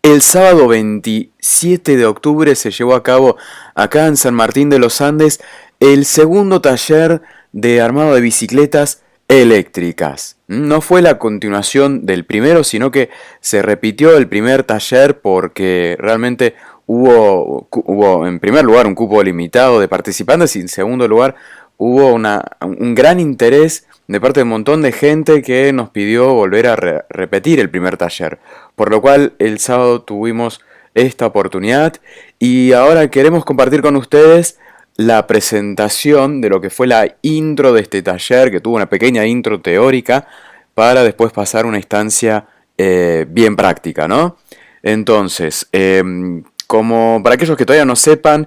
El sábado 27 de octubre se llevó a cabo acá en San Martín de los Andes el segundo taller de armado de bicicletas eléctricas. No fue la continuación del primero, sino que se repitió el primer taller porque realmente hubo en primer lugar un cupo limitado de participantes y en segundo lugar hubo un gran interés de parte de un montón de gente que nos pidió volver a repetir el primer taller. Por lo cual el sábado tuvimos esta oportunidad y ahora queremos compartir con ustedes la presentación de lo que fue la intro de este taller, que tuvo una pequeña intro teórica para después pasar una instancia bien práctica, ¿no? Entonces, como para aquellos que todavía no sepan,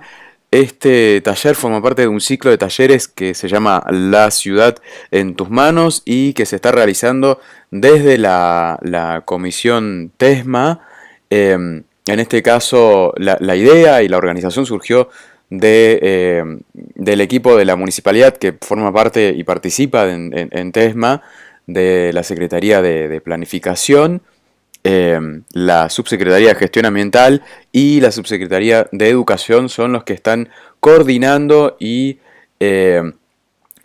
este taller forma parte de un ciclo de talleres que se llama La ciudad en tus manos y que se está realizando desde la comisión TESMA. En este caso, la idea y la organización surgió del equipo de la municipalidad que forma parte y participa en TESMA, de la Secretaría de Planificación, la Subsecretaría de Gestión Ambiental y la Subsecretaría de Educación son los que están coordinando y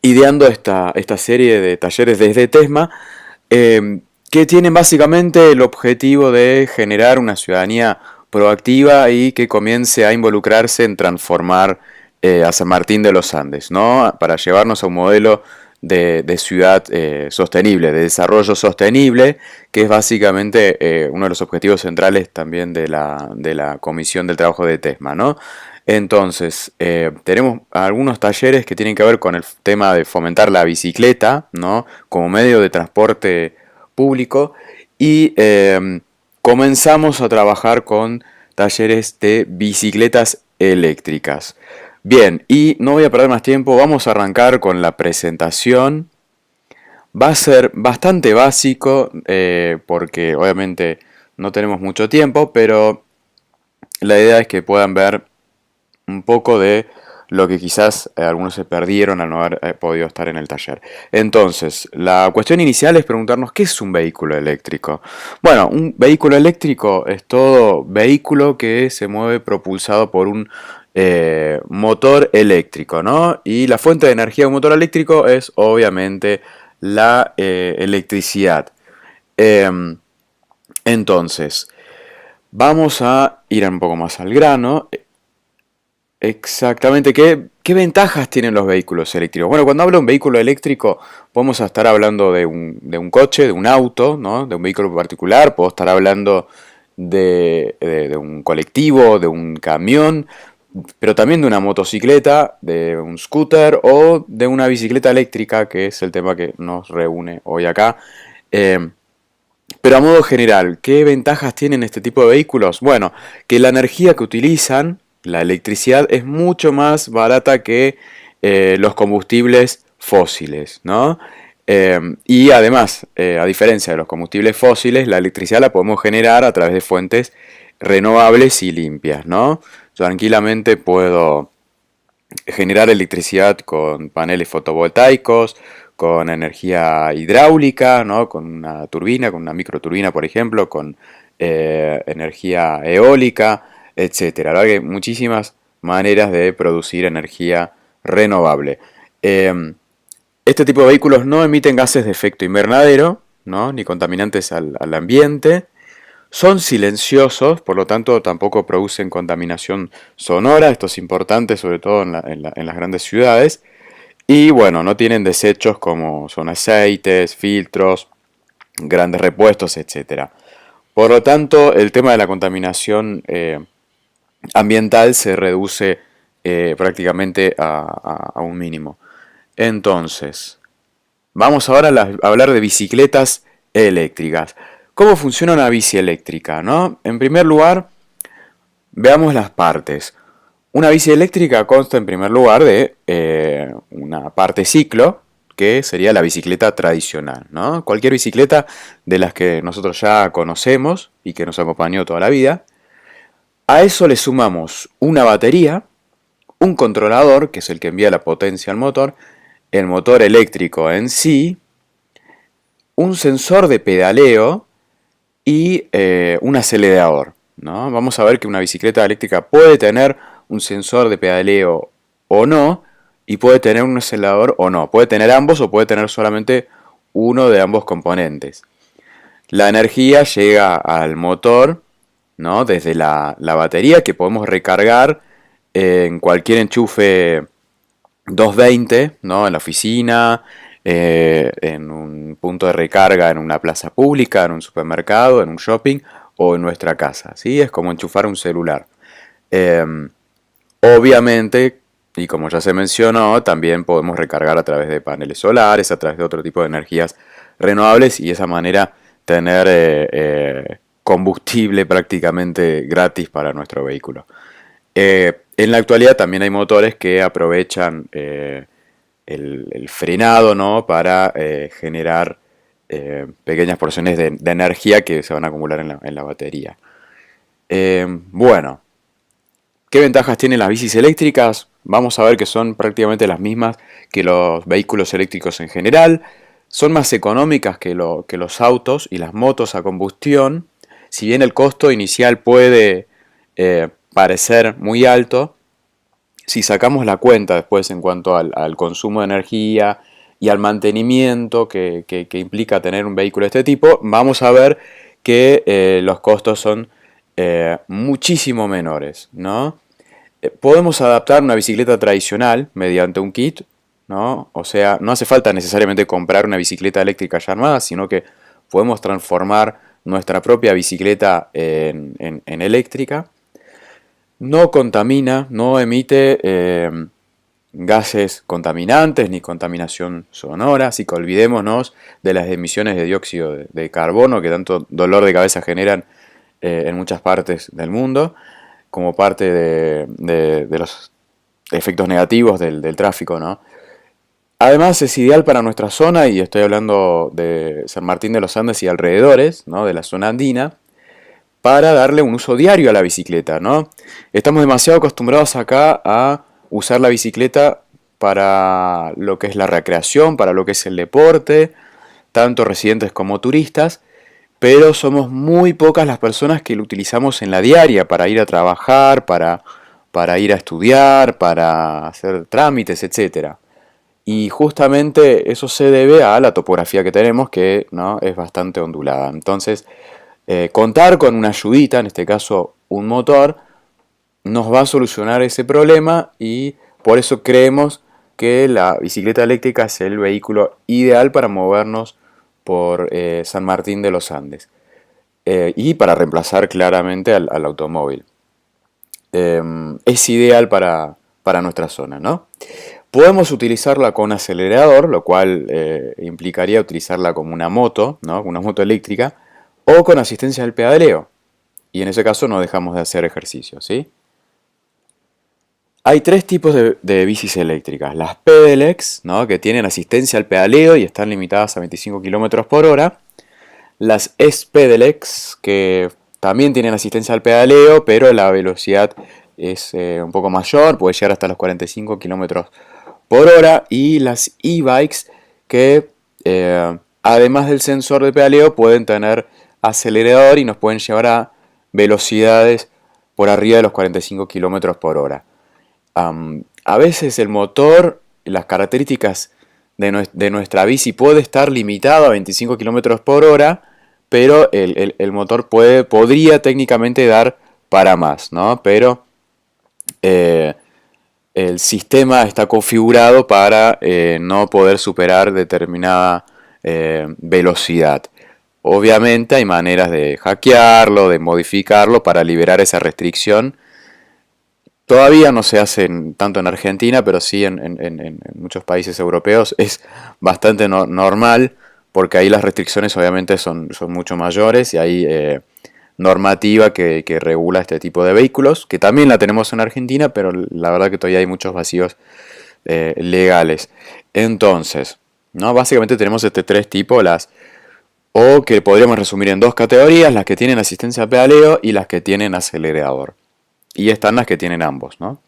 ideando esta serie de talleres desde TESMA, que tienen básicamente el objetivo de generar una ciudadanía proactiva y que comience a involucrarse en transformar a San Martín de los Andes, ¿no? Para llevarnos a un modelo de ciudad sostenible, de desarrollo sostenible, que es básicamente uno de los objetivos centrales también de la Comisión del Trabajo de TESMA, ¿no? Entonces, tenemos algunos talleres que tienen que ver con el tema de fomentar la bicicleta, ¿no? Como medio de transporte público y comenzamos a trabajar con talleres de bicicletas eléctricas. Bien, y no voy a perder más tiempo, vamos a arrancar con la presentación. Va a ser bastante básico porque obviamente no tenemos mucho tiempo, pero la idea es que puedan ver un poco de lo que quizás algunos se perdieron al no haber podido estar en el taller. Entonces, la cuestión inicial es preguntarnos qué es un vehículo eléctrico. Bueno, un vehículo eléctrico es todo vehículo que se mueve propulsado por un motor eléctrico, ¿no? Y la fuente de energía de un motor eléctrico es obviamente la electricidad. Em, entonces, vamos a ir un poco más al grano. Exactamente, ¿qué ventajas tienen los vehículos eléctricos? Bueno, cuando hablo de un vehículo eléctrico, podemos estar hablando de un coche, de un auto, ¿no? De un vehículo particular, puedo estar hablando de un colectivo, de un camión, pero también de una motocicleta, de un scooter o de una bicicleta eléctrica, que es el tema que nos reúne hoy acá. Eh, pero a modo general, ¿qué ventajas tienen este tipo de vehículos? Bueno, que la energía que utilizan, la electricidad, es mucho más barata que los combustibles fósiles, ¿no? Y además, a diferencia de los combustibles fósiles, la electricidad la podemos generar a través de fuentes renovables y limpias, ¿no? Yo tranquilamente puedo generar electricidad con paneles fotovoltaicos, con energía hidráulica, ¿no? Con una turbina, con una microturbina, por ejemplo, con energía eólica, etcétera. La verdad que hay muchísimas maneras de producir energía renovable. Eh, este tipo de vehículos no emiten gases de efecto invernadero, ¿no? Ni contaminantes al ambiente. Son silenciosos, por lo tanto tampoco producen contaminación sonora, esto es importante sobre todo en las grandes ciudades. Y bueno, no tienen desechos como son aceites, filtros, grandes repuestos, etcétera. Por lo tanto, el tema de la contaminación ambiental se reduce prácticamente a un mínimo. Entonces, vamos ahora a hablar de bicicletas eléctricas. ¿Cómo funciona una bici eléctrica, no? En primer lugar, veamos las partes. Una bici eléctrica consta en primer lugar de una parte ciclo, que sería la bicicleta tradicional, ¿no? Cualquier bicicleta de las que nosotros ya conocemos y que nos acompañó toda la vida. A eso le sumamos una batería, un controlador, que es el que envía la potencia al motor, el motor eléctrico en sí, un sensor de pedaleo y un acelerador. ¿no? Vamos a ver que una bicicleta eléctrica puede tener un sensor de pedaleo o no, y puede tener un acelerador o no. Puede tener ambos o puede tener solamente uno de ambos componentes. La energía llega al motor, ¿no? Desde la batería, que podemos recargar en cualquier enchufe 220, ¿no? En la oficina, en un punto de recarga en una plaza pública, en un supermercado, en un shopping o en nuestra casa, ¿sí? Es como enchufar un celular. Eh, Obviamente, y como ya se mencionó, también podemos recargar a través de paneles solares, a través de otro tipo de energías renovables y de esa manera tener combustible prácticamente gratis para nuestro vehículo. En la actualidad también hay motores que aprovechan el frenado, ¿no? Para generar pequeñas porciones de energía que se van a acumular en la batería. Bueno, ¿qué ventajas tienen las bicis eléctricas? Vamos a ver que son prácticamente las mismas que los vehículos eléctricos en general. Son más económicas que los autos y las motos a combustión. Si bien el costo inicial puede parecer muy alto, si sacamos la cuenta después en cuanto al consumo de energía y al mantenimiento que implica tener un vehículo de este tipo, vamos a ver que los costos son muchísimo menores, ¿no? Podemos adaptar una bicicleta tradicional mediante un kit, ¿no? O sea, no hace falta necesariamente comprar una bicicleta eléctrica ya armada, sino que podemos transformar nuestra propia bicicleta en eléctrica. No contamina, no emite gases contaminantes ni contaminación sonora, así que olvidémonos de las emisiones de dióxido de carbono que tanto dolor de cabeza generan en muchas partes del mundo, como parte de los efectos negativos del tráfico, ¿no? Además es ideal para nuestra zona, y estoy hablando de San Martín de los Andes y alrededores, ¿no? De la zona andina, para darle un uso diario a la bicicleta, ¿no? Estamos demasiado acostumbrados acá a usar la bicicleta para lo que es la recreación, para lo que es el deporte, tanto residentes como turistas, pero somos muy pocas las personas que lo utilizamos en la diaria para ir a trabajar, para ir a estudiar, para hacer trámites, etcétera. Y justamente eso se debe a la topografía que tenemos, que ¿no? es bastante ondulada. Entonces, contar con una ayudita, en este caso un motor, nos va a solucionar ese problema, y por eso creemos que la bicicleta eléctrica es el vehículo ideal para movernos por San Martín de los Andes y para reemplazar claramente al automóvil. Es ideal para nuestra zona, ¿no? Podemos utilizarla con acelerador, lo cual implicaría utilizarla como una moto, ¿no? Una moto eléctrica, o con asistencia al pedaleo. Y en ese caso no dejamos de hacer ejercicio, ¿sí? Hay tres tipos de bicis eléctricas. Las Pedelecs, ¿no? Que tienen asistencia al pedaleo y están limitadas a 25 km por hora. Las S-Pedelecs, que también tienen asistencia al pedaleo, pero la velocidad es un poco mayor, puede llegar hasta los 45 km por hora. Y las e-bikes, que además del sensor de pedaleo pueden tener acelerador y nos pueden llevar a velocidades por arriba de los 45 km por hora. A veces el motor, las características de nuestra bici puede estar limitado a 25 km por hora, pero el motor podría técnicamente dar para más, ¿no? Pero el sistema está configurado para no poder superar determinada velocidad. Obviamente hay maneras de hackearlo, de modificarlo para liberar esa restricción. Todavía no se hace tanto en Argentina, pero sí en muchos países europeos es bastante normal, porque ahí las restricciones obviamente son mucho mayores y hay normativa que regula este tipo de vehículos, que también la tenemos en Argentina, pero la verdad que todavía hay muchos vacíos legales. Entonces, ¿no? Básicamente tenemos tres tipos, o que podríamos resumir en dos categorías: las que tienen asistencia a pedaleo y las que tienen acelerador. Y están las que tienen ambos, ¿no?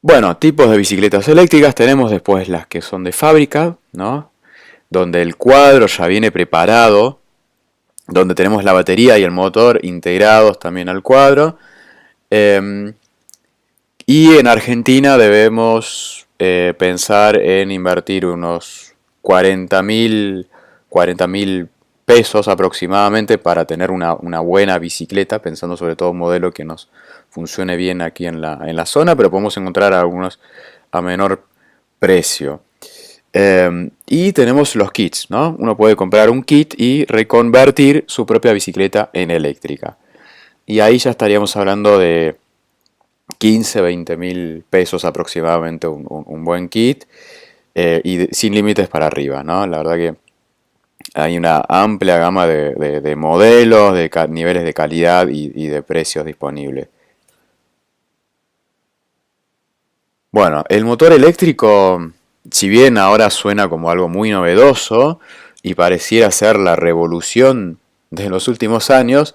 Bueno, tipos de bicicletas eléctricas tenemos después las que son de fábrica, ¿no? Donde el cuadro ya viene preparado donde tenemos la batería y el motor integrados también al cuadro. Eh, y en Argentina debemos pensar en invertir unos 40.000 pesos aproximadamente para tener una buena bicicleta, pensando sobre todo un modelo que nos funcione bien aquí en la zona, pero podemos encontrar algunos a menor precio. Y tenemos los kits, ¿no? Uno puede comprar un kit y reconvertir su propia bicicleta en eléctrica. Y ahí ya estaríamos hablando de 15-20 mil pesos aproximadamente un buen kit, sin límites para arriba, ¿no? La verdad que hay una amplia gama de modelos, de niveles de calidad y de precios disponibles. Bueno, el motor eléctrico, si bien ahora suena como algo muy novedoso y pareciera ser la revolución de los últimos años,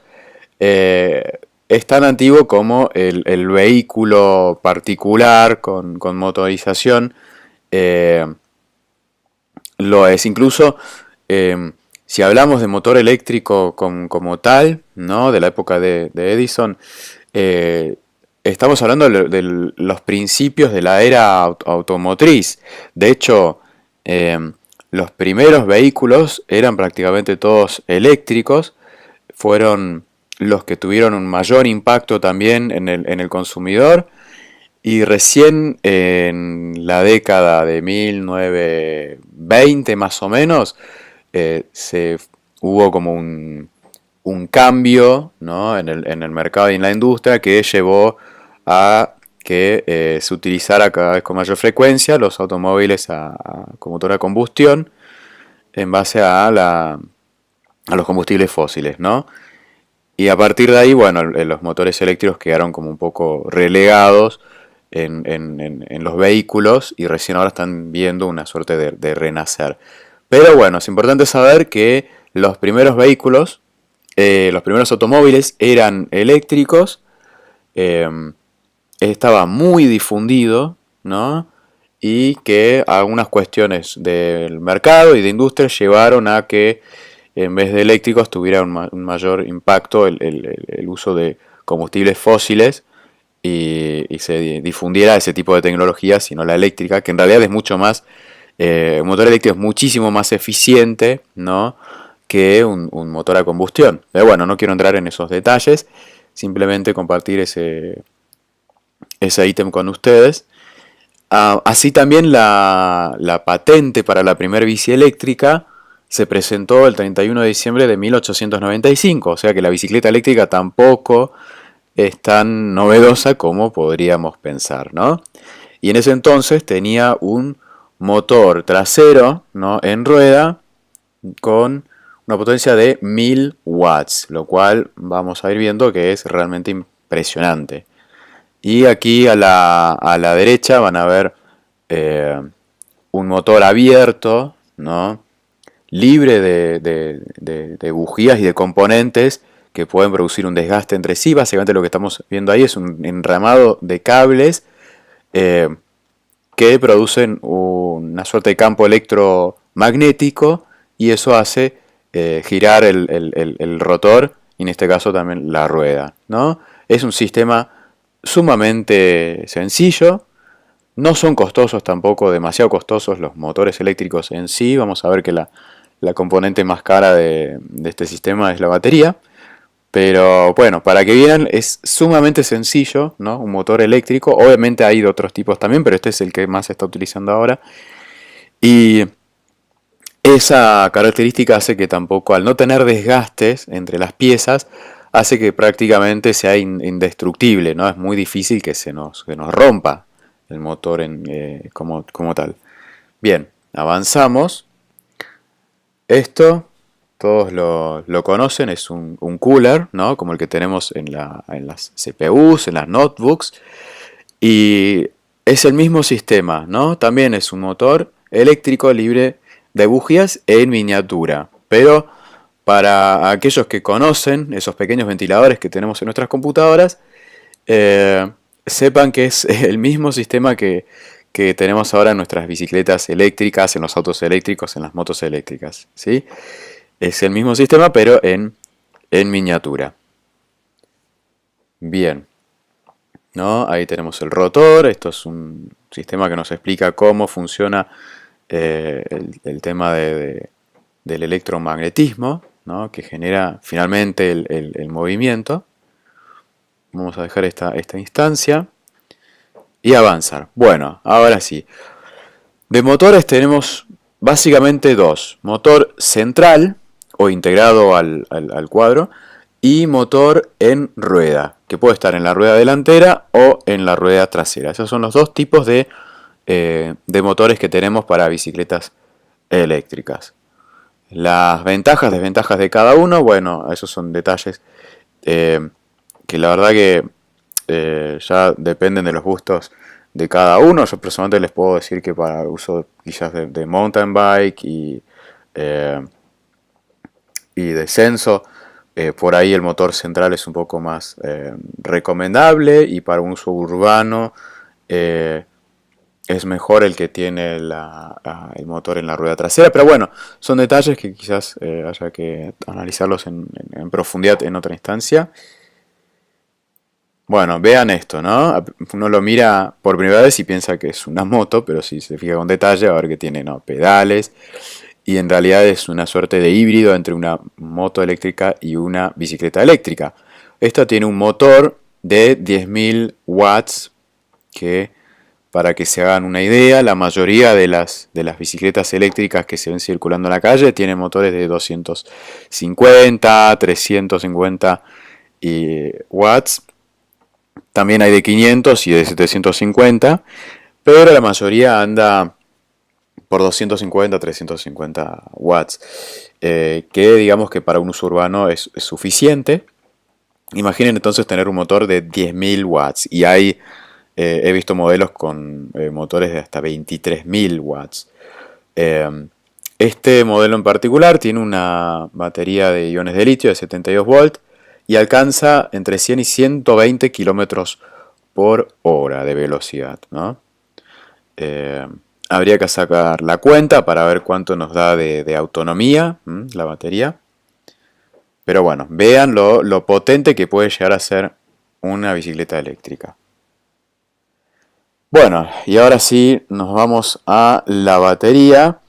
es tan antiguo como el vehículo particular con motorización eh, lo es. Incluso si hablamos de motor eléctrico como tal, ¿no? De la época de Edison, eh, estamos hablando de los principios de la era automotriz. De hecho, eh, los primeros vehículos eran prácticamente todos eléctricos, fueron los que tuvieron un mayor impacto también en el consumidor, y recién en la década de 1920 más o menos, se hubo como un cambio, ¿no? en el mercado y en la industria que llevó a que se utilizara cada vez con mayor frecuencia los automóviles con motor a combustión en base a los combustibles fósiles, ¿no? Y a partir de ahí, bueno, los motores eléctricos quedaron como un poco relegados en los vehículos, y recién ahora están viendo una suerte de renacer. Pero bueno, es importante saber que los primeros vehículos, los primeros automóviles eran eléctricos, eh, estaba muy difundido, ¿no? Y que algunas cuestiones del mercado y de industria llevaron a que en vez de eléctricos tuviera un mayor impacto el uso de combustibles fósiles, y se difundiera ese tipo de tecnología, sino la eléctrica, que en realidad es mucho más, un motor eléctrico es muchísimo más eficiente, ¿no? Que un motor a combustión. Pero bueno, no quiero entrar en esos detalles, simplemente compartir ese ítem con ustedes. Así también la patente para la primera bici eléctrica se presentó el 31 de diciembre de 1895, o sea que la bicicleta eléctrica tampoco es tan novedosa como podríamos pensar, ¿no? Y en ese entonces tenía un motor trasero, ¿no? En rueda con una potencia de 1000 watts, lo cual vamos a ir viendo que es realmente impresionante. Y aquí a la derecha van a ver eh, un motor abierto, ¿no? Libre de bujías y de componentes que pueden producir un desgaste entre sí. Básicamente lo que estamos viendo ahí es un enramado de cables eh, que producen una suerte de campo electromagnético, y eso hace girar el rotor, y en este caso también la rueda, ¿no? Es un sistema sumamente sencillo. No son costosos tampoco, demasiado costosos los motores eléctricos en sí. Vamos a ver que la componente más cara de este sistema es la batería. Pero bueno, para que vean, es sumamente sencillo, ¿no? Un motor eléctrico. Obviamente hay de otros tipos también, pero este es el que más se está utilizando ahora. Y esa característica hace que tampoco, al no tener desgastes entre las piezas, hace que prácticamente sea indestructible, ¿no? Es muy difícil que nos rompa el motor como tal. Bien, avanzamos. Esto, todos lo conocen, es un cooler, ¿no? Como el que tenemos en las CPUs, en las notebooks. Y es el mismo sistema, ¿no? También es un motor eléctrico libre de bujías en miniatura. Pero para aquellos que conocen esos pequeños ventiladores que tenemos en nuestras computadoras, sepan que es el mismo sistema que tenemos ahora en nuestras bicicletas eléctricas, en los autos eléctricos, en las motos eléctricas, ¿sí? Es el mismo sistema, pero en en miniatura. Bien, ¿no? Ahí tenemos el rotor. Esto es un sistema que nos explica cómo funciona el tema del electromagnetismo, ¿no? Que genera finalmente el movimiento. Vamos a dejar esta instancia y avanzar. Bueno, ahora sí. De motores tenemos básicamente dos. Motor central o integrado al cuadro y motor en rueda, que puede estar en la rueda delantera o en la rueda trasera. Esos son los dos tipos de motores que tenemos para bicicletas eléctricas. Las ventajas, desventajas de cada uno, bueno, esos son detalles que la verdad que ya dependen de los gustos de cada uno. Yo personalmente les puedo decir que para el uso quizás de mountain bike y descenso, por ahí el motor central es un poco más recomendable, y para un uso urbano es mejor el que tiene el motor en la rueda trasera. Pero bueno, son detalles que quizás haya que analizarlos en profundidad en otra instancia. Bueno, vean esto, ¿no? Uno lo mira por primera vez y piensa que es una moto, pero si se fija con detalle va a ver que tiene, ¿no?, pedales, y en realidad es una suerte de híbrido entre una moto eléctrica y una bicicleta eléctrica. Esta tiene un motor de 10.000 watts, que, para que se hagan una idea, la mayoría de las bicicletas eléctricas que se ven circulando en la calle tienen motores de 250, 350 watts. También hay de 500 y de 750, pero la mayoría anda por 250, 350 watts, que digamos que para un uso urbano es suficiente. Imaginen entonces tener un motor de 10.000 watts, y he visto modelos con motores de hasta 23.000 watts. Este modelo en particular tiene una batería de iones de litio de 72 volts y alcanza entre 100 y 120 kilómetros por hora de velocidad, ¿no? Habría que sacar la cuenta para ver cuánto nos da de autonomía la batería. Pero bueno, vean lo potente que puede llegar a ser una bicicleta eléctrica. Bueno, y ahora sí nos vamos a la batería,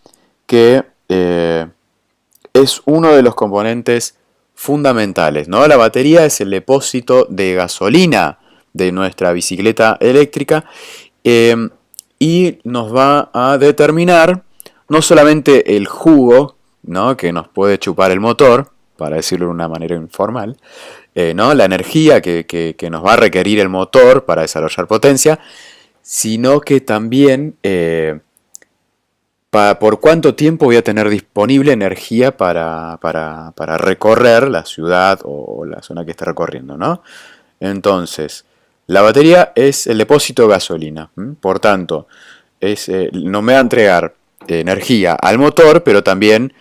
que es uno de los componentes fundamentales, ¿no? La batería es el depósito de gasolina de nuestra bicicleta eléctrica, y nos va a determinar no solamente el jugo, ¿no?, que nos puede chupar el motor, para decirlo de una manera informal, ¿no?, la energía que nos va a requerir el motor para desarrollar potencia, sino que también por cuánto tiempo voy a tener disponible energía para recorrer la ciudad o la zona que esté recorriendo, ¿no? Entonces, la batería es el depósito de gasolina. Por tanto, no me va a entregar energía al motor, pero también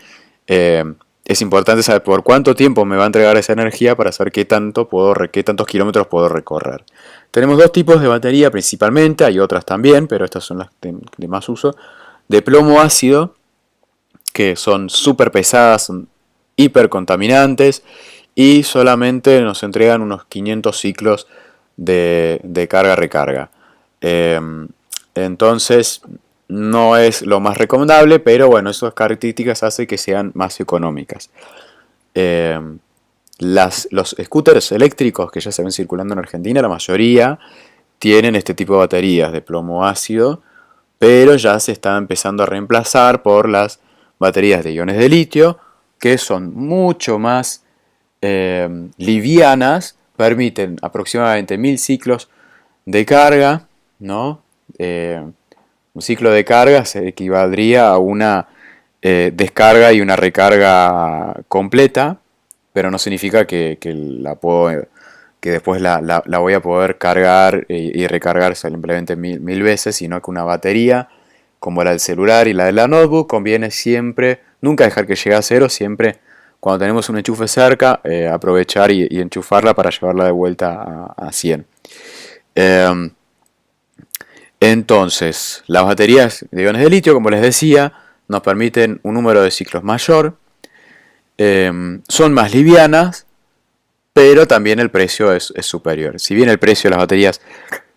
es importante saber por cuánto tiempo me va a entregar esa energía para saber qué tantos kilómetros puedo recorrer. Tenemos dos tipos de batería principalmente, hay otras también, pero estas son las de más uso. De plomo ácido, que son súper pesadas, son hiper contaminantes y solamente nos entregan unos 500 ciclos de carga-recarga. Entonces no es lo más recomendable, pero bueno, esas características hacen que sean más económicas. Los scooters eléctricos que ya se ven circulando en Argentina, la mayoría tienen este tipo de baterías de plomo ácido, pero ya se está empezando a reemplazar por las baterías de iones de litio, que son mucho más livianas, permiten aproximadamente 1000 ciclos de carga, ¿no? Un ciclo de carga se equivaldría a una descarga y una recarga completa, pero no significa que después la voy a poder cargar y recargar simplemente mil veces, sino que una batería como la del celular y la de la notebook conviene siempre, nunca dejar que llegue a cero, siempre cuando tenemos un enchufe cerca, aprovechar y enchufarla para llevarla de vuelta a 100. Entonces, las baterías de iones de litio, como les decía, nos permiten un número de ciclos mayor, son más livianas, pero también el precio es superior. Si bien el precio de las baterías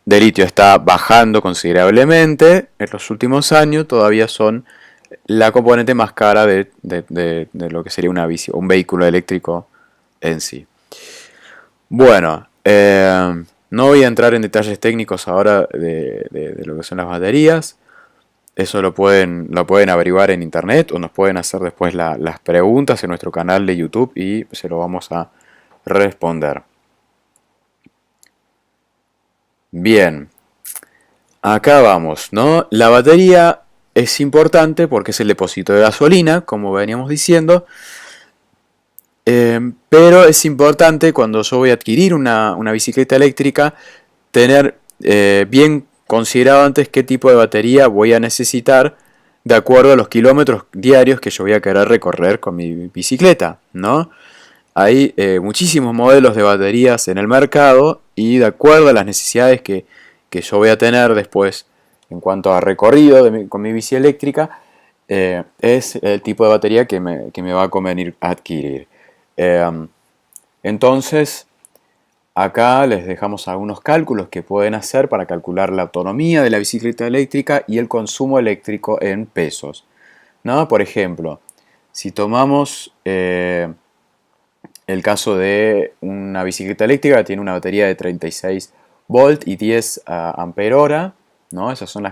de litio está bajando considerablemente, en los últimos años todavía son la componente más cara de lo que sería una bici, un vehículo eléctrico en sí. Bueno, no voy a entrar en detalles técnicos ahora de lo que son las baterías. Eso lo pueden averiguar en internet o nos pueden hacer después las preguntas en nuestro canal de YouTube y se lo vamos a responder. Bien, acá vamos, ¿no? La batería es importante porque es el depósito de gasolina, como veníamos diciendo. Pero es importante cuando yo voy a adquirir una bicicleta eléctrica tener bien considerado antes qué tipo de batería voy a necesitar de acuerdo a los kilómetros diarios que yo voy a querer recorrer con mi bicicleta, ¿no? Hay muchísimos modelos de baterías en el mercado y de acuerdo a las necesidades que yo voy a tener después en cuanto a recorrido con mi bici eléctrica, es el tipo de batería que me va a convenir adquirir. Entonces, acá les dejamos algunos cálculos que pueden hacer para calcular la autonomía de la bicicleta eléctrica y el consumo eléctrico en pesos, ¿no? Por ejemplo, si tomamos el caso de una bicicleta eléctrica que tiene una batería de 36 volt y 10 ampere hora, ¿no? Esos son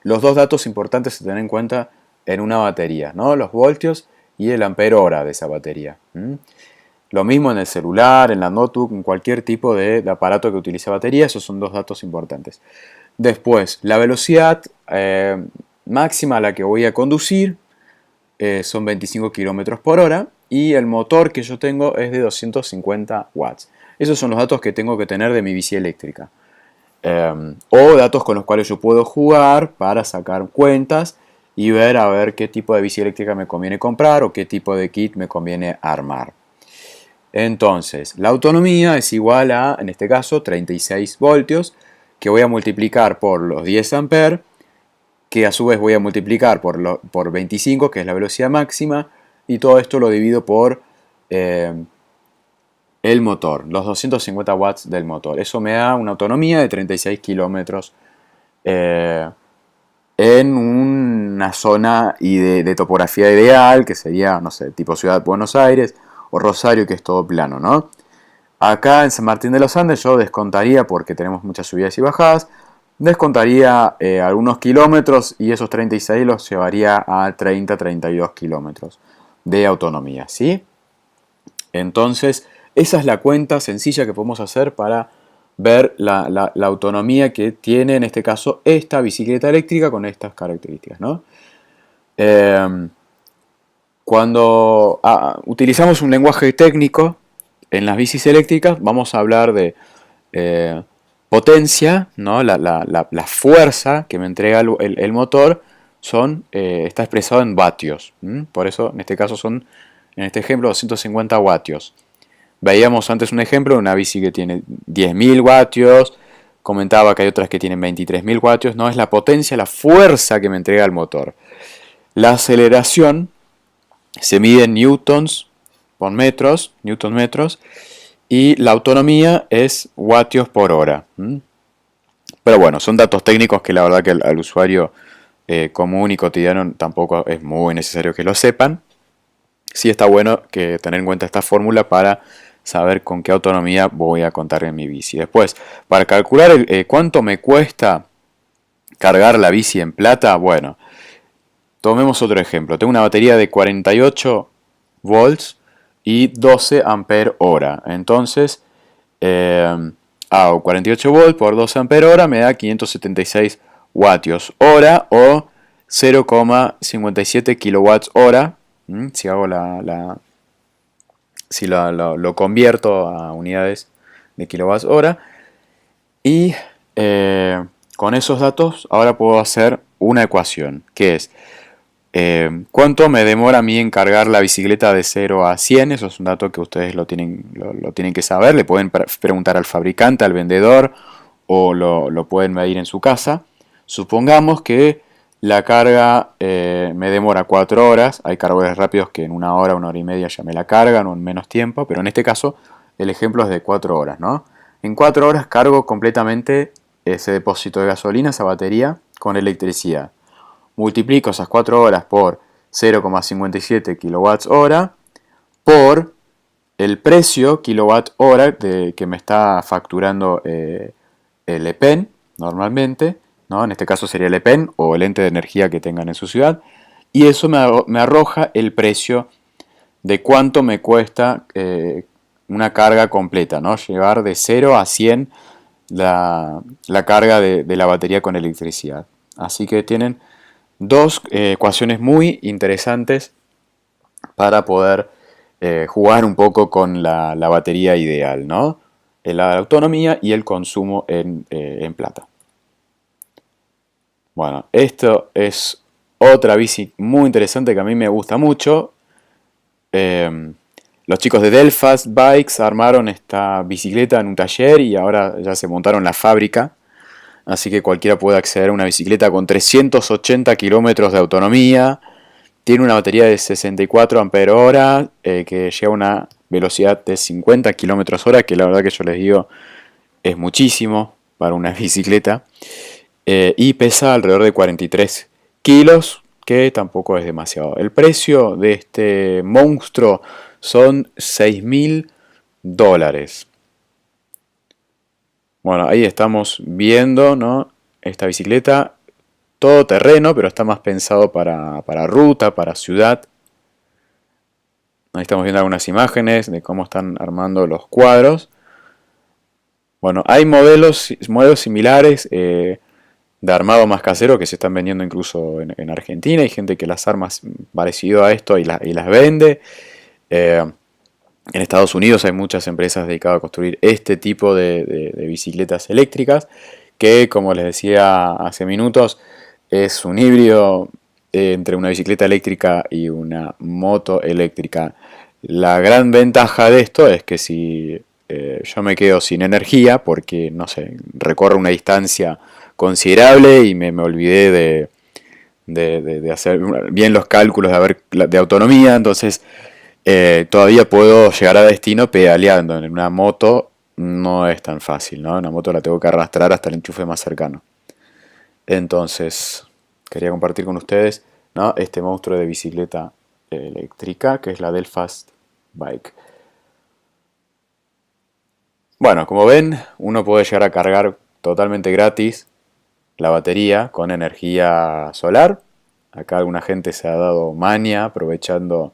los dos datos importantes a tener en cuenta en una batería, ¿no? Los voltios y el ampere hora de esa batería. Lo mismo en el celular, en la notebook, en cualquier tipo de aparato que utilice batería, esos son dos datos importantes. Después, la velocidad máxima a la que voy a conducir son 25 km por hora y el motor que yo tengo es de 250 watts. Esos son los datos que tengo que tener de mi bici eléctrica. O datos con los cuales yo puedo jugar para sacar cuentas y ver a ver qué tipo de bici eléctrica me conviene comprar o qué tipo de kit me conviene armar. Entonces, la autonomía es igual a, en este caso, 36 voltios, que voy a multiplicar por los 10 amperes, que a su vez voy a multiplicar por 25, que es la velocidad máxima, y todo esto lo divido por el motor, los 250 watts del motor. Eso me da una autonomía de 36 kilómetros en una zona de topografía ideal, que sería, no sé, tipo Ciudad de Buenos Aires o Rosario, que es todo plano, ¿no? Acá en San Martín de los Andes yo descontaría, porque tenemos muchas subidas y bajadas, descontaría algunos kilómetros y esos 36 los llevaría a 30-32 kilómetros de autonomía, ¿sí? Entonces, esa es la cuenta sencilla que podemos hacer para ver la autonomía que tiene en este caso esta bicicleta eléctrica con estas características, ¿no? Cuando utilizamos un lenguaje técnico en las bicis eléctricas, vamos a hablar de potencia, ¿no? La fuerza que me entrega el motor está expresado en vatios. Por eso, en este caso en este ejemplo, 250 vatios. Veíamos antes un ejemplo de una bici que tiene 10.000 vatios, comentaba que hay otras que tienen 23.000 vatios, no, es la potencia, la fuerza que me entrega el motor. La aceleración se mide en newtons por metros, newton metros, y la autonomía es vatios por hora. Pero bueno, son datos técnicos que la verdad que al usuario común y cotidiano tampoco es muy necesario que lo sepan. Sí está bueno que tener en cuenta esta fórmula para saber con qué autonomía voy a contar en mi bici. Después, para calcular cuánto me cuesta cargar la bici en plata, bueno, tomemos otro ejemplo. Tengo una batería de 48 volts y 12 ampere hora. Entonces, hago 48 volts por 12 ampere hora, me da 576 vatios hora o 0,57 kilowatts hora. Si hago si lo convierto a unidades de kilowatts hora. Y con esos datos ahora puedo hacer una ecuación, que es cuánto me demora a mí en cargar la bicicleta de 0 a 100. Eso es un dato que ustedes lo tienen que saber. Le pueden preguntar al fabricante, al vendedor, o lo pueden medir en su casa. Supongamos que la carga me demora 4 horas. Hay cargadores rápidos que en 1 hora, 1 hora y media ya me la cargan o en menos tiempo, pero en este caso el ejemplo es de 4 horas, ¿no? En 4 horas cargo completamente ese depósito de gasolina, esa batería, con electricidad. Multiplico esas 4 horas por 0,57 kWh por el precio kilowatt hora que me está facturando el EPEN normalmente, ¿no? En este caso sería el EPEN o el ente de energía que tengan en su ciudad, y eso me arroja el precio de cuánto me cuesta una carga completa, ¿no? Llevar de 0 a 100 la carga de la batería con electricidad. Así que tienen dos ecuaciones muy interesantes para poder jugar un poco con la batería ideal, ¿no? La autonomía y el consumo en plata. Bueno, esto es otra bici muy interesante que a mí me gusta mucho. Los chicos de Delfast Bikes armaron esta bicicleta en un taller y ahora ya se montaron la fábrica. Así que cualquiera puede acceder a una bicicleta con 380 kilómetros de autonomía. Tiene una batería de 64 Ah que llega a una velocidad de 50 kilómetros hora, que la verdad que yo les digo es muchísimo para una bicicleta. Y pesa alrededor de 43 kilos, que tampoco es demasiado. El precio de este monstruo son $6.000. Bueno, ahí estamos viendo, ¿no? Esta bicicleta, todo terreno, pero está más pensado para ruta, para ciudad. Ahí estamos viendo algunas imágenes de cómo están armando los cuadros. Bueno, hay modelos similares de armado más casero que se están vendiendo incluso en Argentina. Hay gente que las arma parecido a esto y las vende. En Estados Unidos hay muchas empresas dedicadas a construir este tipo de bicicletas eléctricas que, como les decía hace minutos, es un híbrido entre una bicicleta eléctrica y una moto eléctrica. La gran ventaja de esto es que si yo me quedo sin energía porque, no sé, recorro una distancia considerable y me olvidé de hacer bien los cálculos de autonomía, entonces todavía puedo llegar a destino pedaleando. En una moto no es tan fácil, ¿no? En una moto la tengo que arrastrar hasta el enchufe más cercano. Entonces, quería compartir con ustedes, ¿no? Este monstruo de bicicleta eléctrica que es la Delfast Bike. Bueno, como ven, uno puede llegar a cargar totalmente gratis la batería con energía solar. Acá alguna gente se ha dado maña aprovechando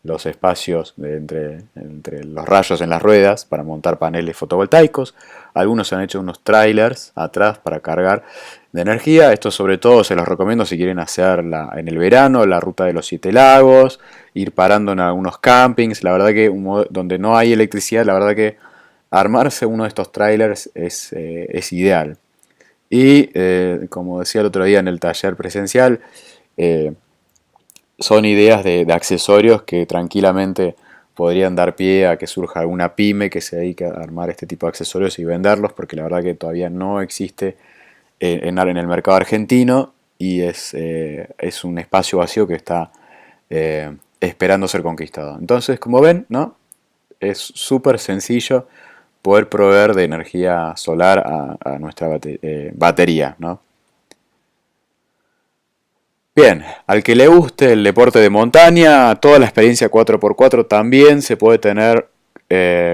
los espacios entre los rayos en las ruedas para montar paneles fotovoltaicos. Algunos han hecho unos trailers atrás para cargar de energía. Esto sobre todo se los recomiendo si quieren hacer en el verano la ruta de los 7 lagos, ir parando en algunos campings. La verdad que donde no hay electricidad, la verdad que armarse uno de estos trailers es ideal. Y como decía el otro día en el taller presencial, son ideas de accesorios que tranquilamente podrían dar pie a que surja alguna pyme que se dedique a armar este tipo de accesorios y venderlos, porque la verdad que todavía no existe en el mercado argentino y es un espacio vacío que está esperando ser conquistado. Entonces, como ven, ¿no? Es súper sencillo poder proveer de energía solar a nuestra batería, ¿no? Bien, al que le guste el deporte de montaña, toda la experiencia 4x4 también se puede tener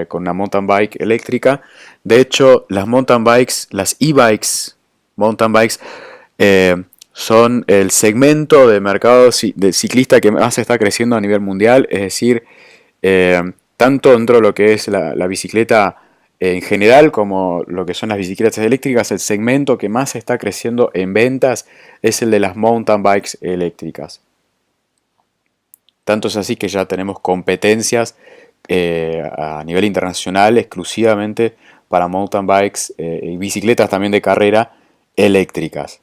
con una mountain bike eléctrica. De hecho, las mountain bikes, las e-bikes, mountain bikes, son el segmento de mercado de ciclista que más está creciendo a nivel mundial. Es decir, tanto dentro de lo que es la bicicleta en general como lo que son las bicicletas eléctricas, el segmento que más está creciendo en ventas es el de las mountain bikes eléctricas. Tanto es así que ya tenemos competencias a nivel internacional exclusivamente para mountain bikes y bicicletas también de carrera eléctricas.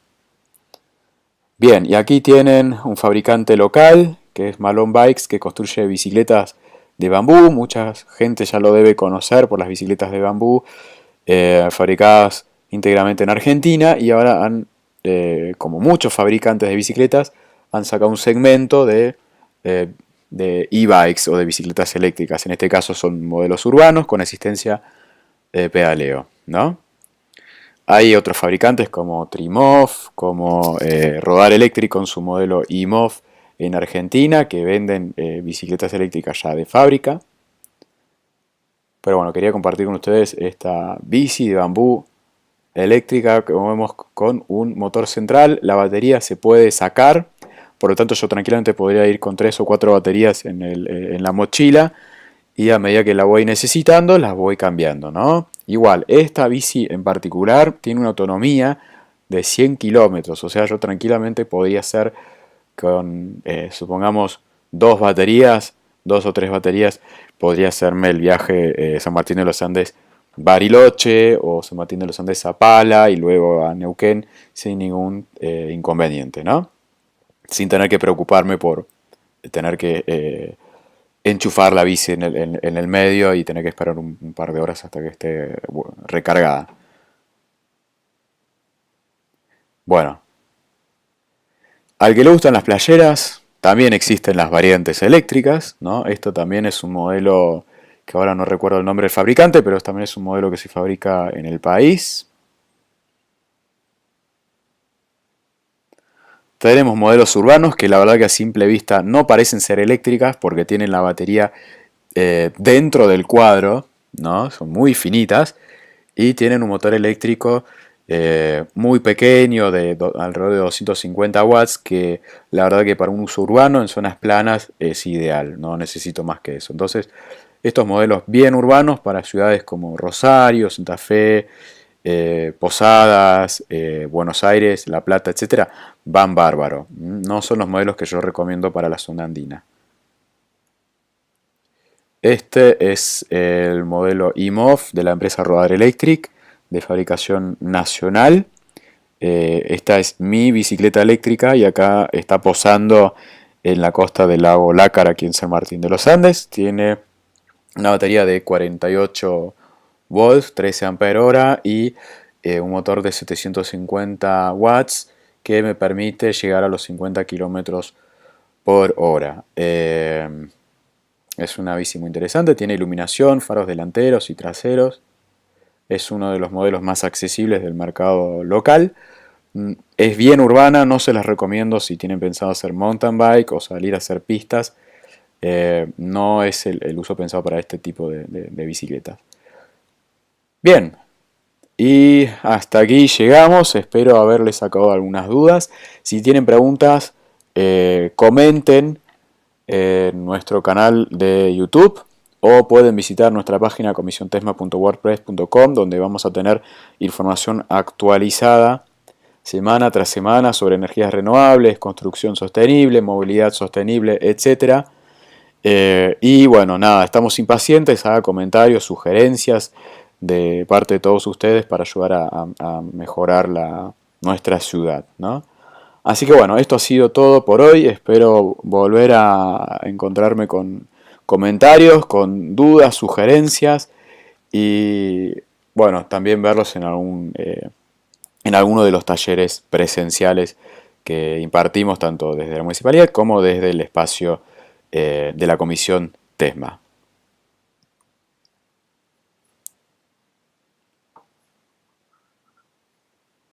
Bien, y aquí tienen un fabricante local que es Malone Bikes, que construye bicicletas de bambú. Mucha gente ya lo debe conocer por las bicicletas de bambú fabricadas íntegramente en Argentina, y ahora como muchos fabricantes de bicicletas, han sacado un segmento de de e-bikes o de bicicletas eléctricas. En este caso son modelos urbanos con asistencia de pedaleo, ¿no? Hay otros fabricantes como Trimov, como Rodar Eléctrico en su modelo eMov en Argentina, que venden bicicletas eléctricas ya de fábrica. Pero bueno, quería compartir con ustedes esta bici de bambú eléctrica que movemos con un motor central. La batería se puede sacar, por lo tanto yo tranquilamente podría ir con 3 o 4 baterías en la mochila y a medida que la voy necesitando las voy cambiando, ¿no? Igual, esta bici en particular tiene una autonomía de 100 kilómetros, o sea, yo tranquilamente podría hacer con, supongamos, 2 baterías, 2 o 3 baterías, podría hacerme el viaje San Martín de los Andes Bariloche o San Martín de los Andes Zapala y luego a Neuquén sin ningún inconveniente, ¿no? Sin tener que preocuparme por tener que enchufar la bici en el medio y tener que esperar un par de horas hasta que esté recargada. Bueno, al que le gustan las playeras, también existen las variantes eléctricas, ¿no? Esto también es un modelo que ahora no recuerdo el nombre del fabricante, pero también es un modelo que se fabrica en el país. Tenemos modelos urbanos que la verdad que a simple vista no parecen ser eléctricas porque tienen la batería dentro del cuadro, ¿no? Son muy finitas y tienen un motor eléctrico muy pequeño de alrededor de 250 watts que la verdad que para un uso urbano en zonas planas es ideal, no necesito más que eso. Entonces estos modelos bien urbanos para ciudades como Rosario, Santa Fe, Posadas, Buenos Aires, La Plata, etcétera, van bárbaro. No son los modelos que yo recomiendo para la zona andina. Este es el modelo eMov de la empresa Rodar Electric de fabricación nacional. Esta es mi bicicleta eléctrica y acá está posando en la costa del lago Lácar aquí en San Martín de los Andes. Tiene una batería de 48 volts, 13 ampere hora y un motor de 750 watts que me permite llegar a los 50 kilómetros por hora. Es una bici muy interesante, tiene iluminación, faros delanteros y traseros. Es uno de los modelos más accesibles del mercado local. Es bien urbana, no se las recomiendo si tienen pensado hacer mountain bike o salir a hacer pistas. No es el uso pensado para este tipo de bicicletas. Bien, y hasta aquí llegamos. Espero haberles sacado algunas dudas. Si tienen preguntas, comenten en nuestro canal de YouTube o pueden visitar nuestra página comisiontesma.wordpress.com donde vamos a tener información actualizada semana tras semana sobre energías renovables, construcción sostenible, movilidad sostenible, etc. Y bueno, nada, estamos impacientes a comentarios, sugerencias de parte de todos ustedes para ayudar a mejorar nuestra ciudad, ¿no? Así que bueno, esto ha sido todo por hoy. Espero volver a encontrarme con comentarios, con dudas, sugerencias y bueno, también verlos en alguno de los talleres presenciales que impartimos tanto desde la municipalidad como desde el espacio de la Comisión TESMA.